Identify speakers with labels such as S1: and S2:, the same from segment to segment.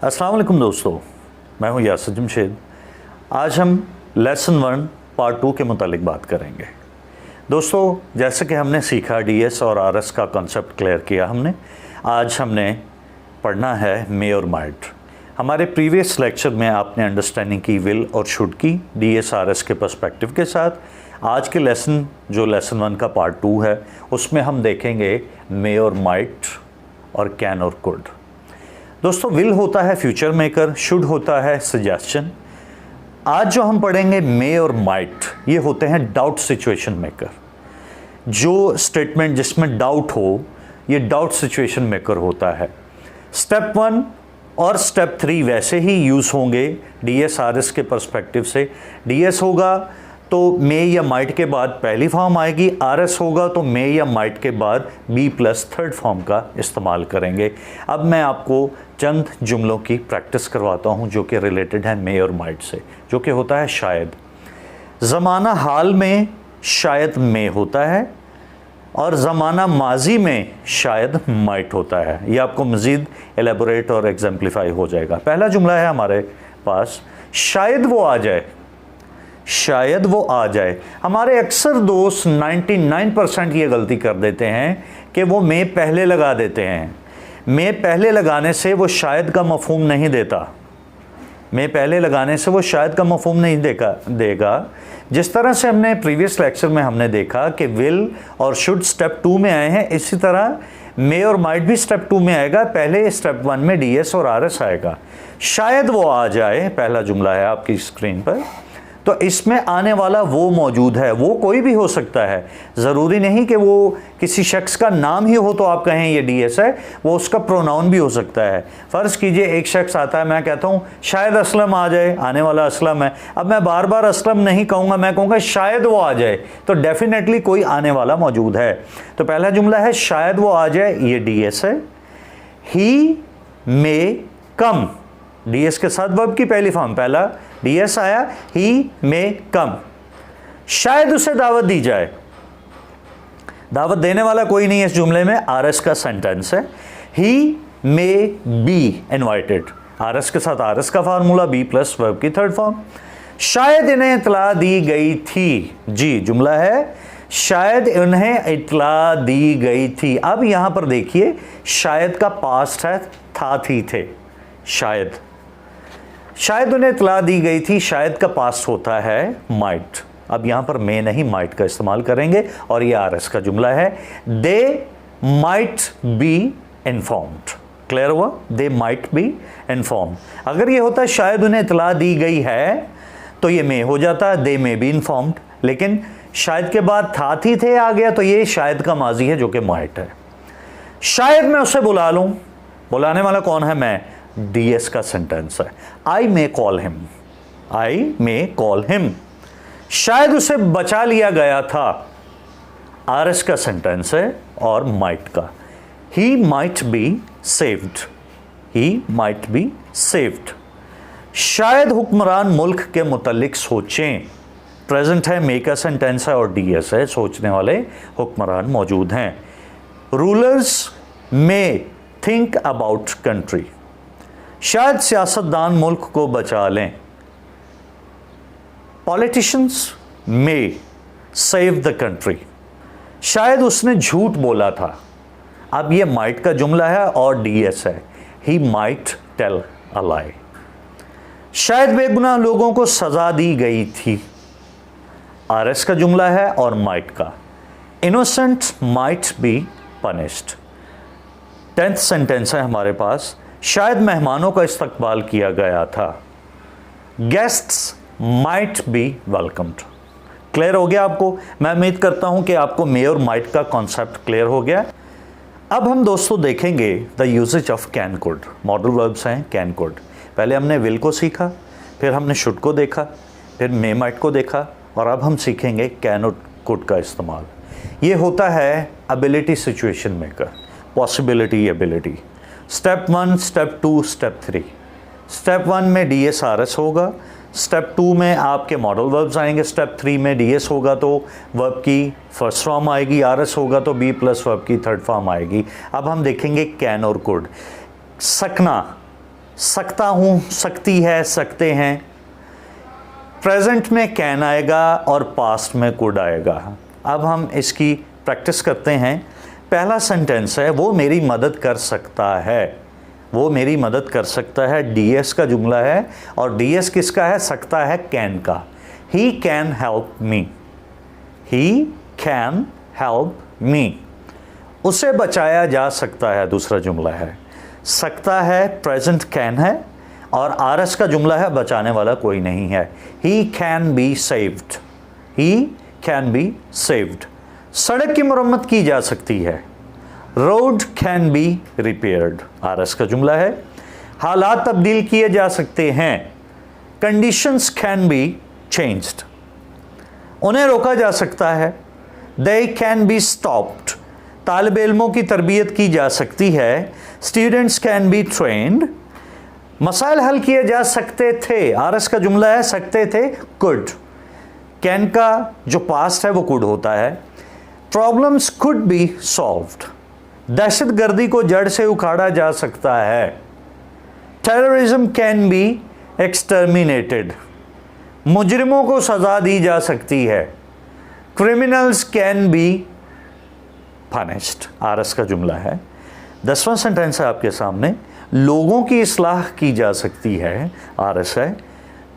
S1: अस्सलाम वालेकुम दोस्तों, मैं हूं यासिर जमशेद। आज हम लेसन 1 पार्ट 2 के मुतालिक बात करेंगे। दोस्तों, जैसे कि हमने सीखा डीएस और आरएस का कॉन्सेप्ट क्लियर किया हमने। आज हमने पढ़ना है मे और माइट। हमारे प्रीवियस लेक्चर में आपने अंडरस्टैंडिंग की विल और शुड की डीएस आरएस के पर्सपेक्टिव के साथ। आज के लेसन जो लेसन 1 का पार्ट 2 है उसमें हम देखेंगे मे और माइट और कैन और कुड। दोस्तों, विल होता है फ्यूचर मेकर, शुड होता है सजेशन। आज जो हम पढ़ेंगे मे और माइट, ये होते हैं डाउट सिचुएशन मेकर। जो स्टेटमेंट जिसमें डाउट हो, ये डाउट सिचुएशन मेकर होता है। स्टेप 1 और स्टेप 3 वैसे ही यूज़ होंगे डीएस आरएस के पर्सपेक्टिव से। डीएस होगा तो मे या माइट के बाद पहली फॉर्म आएगी, आरएस होगा तो मे या माइट के बाद बी प्लस थर्ड फॉर्म का इस्तेमाल करेंगे। अब मैं आपको चंद जुमलों की प्रैक्टिस करवाता हूं जो कि रिलेटेड है मे और माइट से, जो कि होता है शायद। ज़माना हाल में शायद मे होता है और ज़माना माजी में शायद माइट होता है। ये आपको मज़ीद एलेबोरेट और एग्जाम्प्लीफाई हो जाएगा। पहला जुमला है हमारे पास, शायद वो आ जाए। शायद वो आ जाए। हमारे अक्सर दोस्त 99% ये गलती कर देते हैं कि वो मे पहले लगा देते हैं। मे पहले लगाने से वो शायद का मफहूम नहीं देता। मे पहले लगाने से वो शायद का मफहूम नहीं देगा। जिस तरह से हमने प्रीवियस लेक्चर में हमने देखा कि विल और शुड स्टेप 2 में आए हैं, इसी तरह मे और माइट भी स्टेप 2 में आएगा। पहले स्टेप 1 में डीएस और आरएस आएगा। शायद वो आ जाए, पहला जुमला है आपकी स्क्रीन पर। तो इसमें आने वाला वो मौजूद है, वो कोई भी हो सकता है। ज़रूरी नहीं कि वो किसी शख्स का नाम ही हो तो आप कहें ये डीएस है, वो उसका प्रोनाउन भी हो सकता है। फ़र्ज़ कीजिए एक शख्स आता है, मैं कहता हूँ शायद असलम आ जाए, आने वाला असलम है। अब मैं बार बार असलम नहीं कहूँगा, मैं कहूँगा शायद वो आ जाए, तो डेफिनेटली कोई आने वाला मौजूद है। तो पहला जुमला है शायद वो आ जाए, ये डीएस है। ही मे कम, डीएस के साथ वर्ब की पहली फॉर्म, पहला डीएस आया, ही मे कम। शायद उसे दावत दी जाए। दावत देने वाला कोई नहीं है इस जुमले में, आरएस का सेंटेंस है। ही मे बी इनवाइटेड, आरएस के साथ आरएस का फार्मूला, बी प्लस वर्ब की थर्ड फॉर्म। शायद इन्हें इतला दी गई थी, जी जुमला है शायद इन्हें इतला दी गई थी। अब यहां पर देखिए शायद का पास्ट है, था थी थे। शायद उन्हें इतला दी गई थी, शायद का पास्ट होता है माइट। अब यहां पर मे नहीं माइट का इस्तेमाल करेंगे और ये आरएस का जुमला है। They might be informed, clear हुआ? They might be informed. अगर ये होता है शायद उन्हें इतला दी गई है तो ये मे हो जाता है, दे मे बी इन्फॉर्म्ड। लेकिन शायद के बाद था थी थे आ गया तो ये शायद का माजी है जो कि माइट है। शायद मैं उसे बुला लूं, बुलाने वाला कौन है? मैं, डीएस का सेंटेंस है। आई मे कॉल हिम, आई मे कॉल हिम। शायद उसे बचा लिया गया था, आरएस का सेंटेंस है और माइट का। He might be saved, he might be saved. शायद हुक्मरान मुल्क के मुतालिक सोचें, प्रेजेंट है, मे का सेंटेंस है और डीएस है, सोचने वाले हुक्मरान मौजूद हैं। Rulers may think about country, शायद सियासतदान मुल्क को बचा लें। Politicians may save the country, शायद उसने झूठ बोला था। अब ये माइट का जुमला है और डीएस है, ही माइट टेल अ लाई। शायद बेगुनाह लोगों को सजा दी गई थी, आरएस का जुमला है और माइट का। Innocent might be punished. 10th sentence है हमारे पास, शायद मेहमानों का इस्तकबाल किया गया था। Guests might be welcomed. Clear हो गया आपको? मैं उम्मीद करता हूं कि आपको मे और माइट का कॉन्सेप्ट क्लियर हो गया। अब हम दोस्तों देखेंगे the usages of can could. Modal verbs हैं कैन कुड। पहले हमने विल को सीखा, फिर हमने शुड को देखा, फिर मे माइट को देखा और अब हम सीखेंगे कैन और कुड का इस्तेमाल। ये होता है ability situation maker, possibility ability. Step 1, step 2, step 3। Step 1 में डीएस आरएस होगा, स्टेप 2 में आपके मॉडल वर्ब्स आएंगे, स्टेप 3 में डीएस होगा तो वर्ब की फर्स्ट फॉर्म आएगी, आरएस होगा तो बी प्लस वर्ब की थर्ड फॉर्म आएगी। अब हम देखेंगे कैन और कुड। सकना, सकता हूँ, सकती है, सकते हैं। प्रेजेंट में कैन आएगा और पास्ट में कुड आएगा। अब हम इसकी प्रैक्टिस करते हैं। पहला सेंटेंस है वो मेरी मदद कर सकता है, वो मेरी मदद कर सकता है, डीएस का जुमला है और डीएस किसका है? सकता है, कैन का। He can help me, he can help me. उसे बचाया जा सकता है, दूसरा जुमला है। सकता है प्रेजेंट कैन है और आरएस का जुमला है, बचाने वाला कोई नहीं है। He can be saved, he can be saved. सड़क की मरम्मत की जा सकती है, road can be repaired, RS का जुमला है। हालात तब्दील किए जा सकते हैं, कंडीशंस कैन बी चेंज्ड। उन्हें रोका जा सकता है, दे कैन बी स्टॉप्ड। तालिब इल्मों की तरबियत की जा सकती है, स्टूडेंट्स कैन बी ट्रेंड। मसाइल हल किए जा सकते थे, आरएस का जुमला है, सकते थे, कुड। कैन का जो पास्ट है वो कुड होता है। Problems could be solved. दहशतगर्दी को जड़ से उखाड़ा जा सकता है, टेररिज्म कैन बी एक्सटर्मिनेटेड। मुजरिमों को सजा दी जा सकती है, criminals can be punished, RS का जुमला है। 10वां सेंटेंस है आपके सामने, लोगों की इस्लाह की जा सकती है, आरएस है।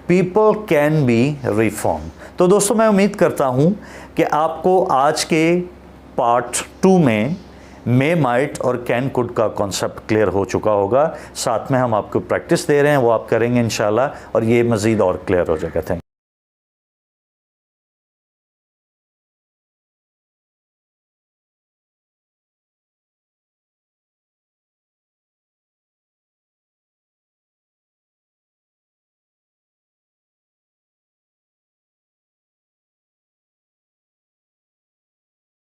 S1: People can be reform. तो दोस्तों मैं उम्मीद करता हूँ कि आपको आज के पार्ट 2 में मे, माइट और कैन, कुड का कॉन्सेप्ट क्लियर हो चुका होगा। साथ में हम आपको प्रैक्टिस दे रहे हैं, वो आप करेंगे इंशाल्लाह और ये मज़ीद और क्लियर हो जाएगा। Thank you.